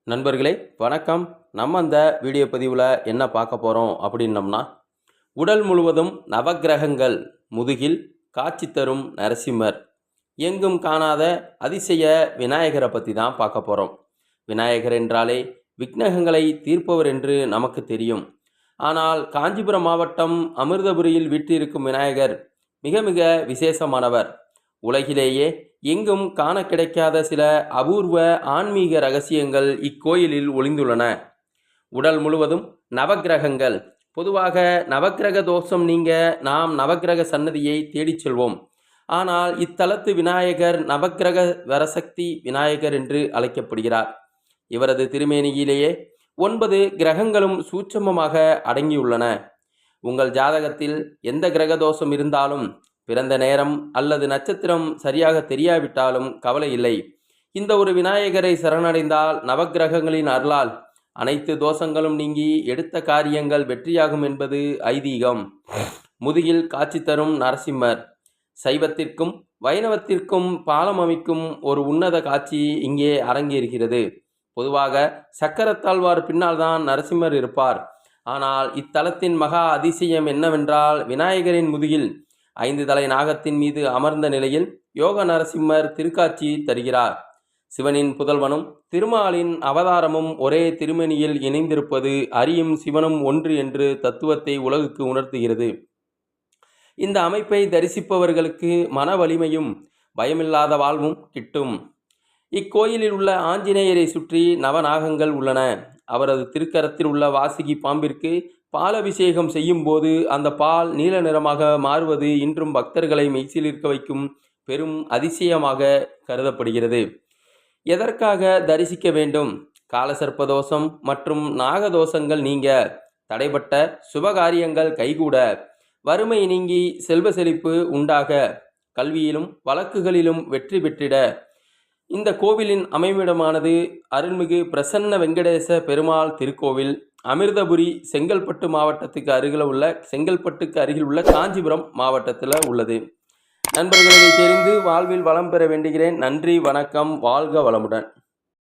நண்பர்களே வணக்கம். நம்ம அந்த வீடியோ பதிவில் என்ன பார்க்க போகிறோம் அப்படின்னம்னா, உடல் முழுவதும் நவக்கிரகங்கள், முதுகில் காட்சி தரும் நரசிம்மர், எங்கும் காணாத அதிசய விநாயகரை பற்றி தான் பார்க்க போகிறோம். விநாயகர் என்றாலே விக்னகங்களை தீர்ப்பவர் என்று நமக்கு தெரியும். ஆனால் காஞ்சிபுரம் மாவட்டம் அமிர்தபுரியில் வீற்றிருக்கும் விநாயகர் மிக மிக விசேஷமானவர். உலகிலேயே எங்கும் காண கிடைக்காத சில அபூர்வ ஆன்மீக ரகசியங்கள் இக்கோயிலில் ஒளிந்துள்ளன. உடல் முழுவதும் நவக்கிரகங்கள். பொதுவாக நவக்கிரக தோஷம் நீங்க நாம் நவக்கிரக சன்னதியை தேடிச் செல்வோம். ஆனால் இத்தலத்து விநாயகர் நவக்கிரக வரசக்தி விநாயகர் என்று அழைக்கப்படுகிறார். இவரது திருமேனியிலேயே 9 கிரகங்களும் சூட்சமமாக அடங்கியுள்ளன. உங்கள் ஜாதகத்தில் எந்த கிரக தோஷம் இருந்தாலும், பிறந்த நேரம் அல்லது நட்சத்திரம் சரியாக தெரியாவிட்டாலும் கவலை இல்லை. இந்த ஒரு விநாயகரை சரணடைந்தால் நவக்கிரகங்களின் அருளால் அனைத்து தோஷங்களும் நீங்கி எடுத்த காரியங்கள் வெற்றியாகும் என்பது ஐதீகம். முதுகில் காட்சி தரும் நரசிம்மர். சைவத்திற்கும் வைணவத்திற்கும் பாலம் அமைக்கும் ஒரு உன்னத காட்சி இங்கே அரங்கேறுகிறது. பொதுவாக சக்கரத்தாழ்வார் பின்னால் தான் நரசிம்மர் இருப்பார். ஆனால் இத்தலத்தின் மகா அதிசயம் என்னவென்றால், விநாயகரின் முதுகில் 5 தலை நாகத்தின் மீது அமர்ந்த நிலையில் யோக நரசிம்மர் திருக்காட்சி தருகிறார். சிவனின் புதல்வனும் திருமாலின் அவதாரமும் ஒரே திருமணியில் இணைந்திருப்பது அரியும் சிவனும் ஒன்று என்று தத்துவத்தை உலகுக்கு உணர்த்துகிறது. இந்த அமைப்பை தரிசிப்பவர்களுக்கு மன வலிமையும் பயமில்லாத வாழ்வும் கிட்டும். இக்கோயிலில் உள்ள ஆஞ்சநேயரை சுற்றி நவநாகங்கள் உள்ளன. அவரது திருக்கரத்தில் உள்ள வாசுகி பாம்பிற்கு பாலபிஷேகம் செய்யும் போது அந்த பால் நீல நிறமாக மாறுவது இன்றும் பக்தர்களை மெய்சிலிருக்க வைக்கும் பெரும் அதிசயமாக கருதப்படுகிறது. எதற்காக தரிசிக்க வேண்டும்? காலசர்ப்பதோஷம் மற்றும் நாகதோஷங்கள் நீங்க, தடைப்பட்ட சுபகாரியங்கள் கைகூட, வறுமை நீங்கி செல்வ செழிப்பு உண்டாக, கல்வியிலும் வழக்குகளிலும் வெற்றி பெற்றிட இந்த கோவிலின் அமைவிடமானது அருள்மிகு பிரசன்ன வெங்கடேச பெருமாள் திருக்கோவில், அமிர்தபுரி, செங்கல்பட்டு மாவட்டத்துக்கு அருகில் உள்ள காஞ்சிபுரம் மாவட்டத்தில் உள்ளது. நண்பர்களை தெரிந்து வாழ்வில் வளம் பெற வேண்டுகிறேன். நன்றி, வணக்கம், வாழ்க வளமுடன்.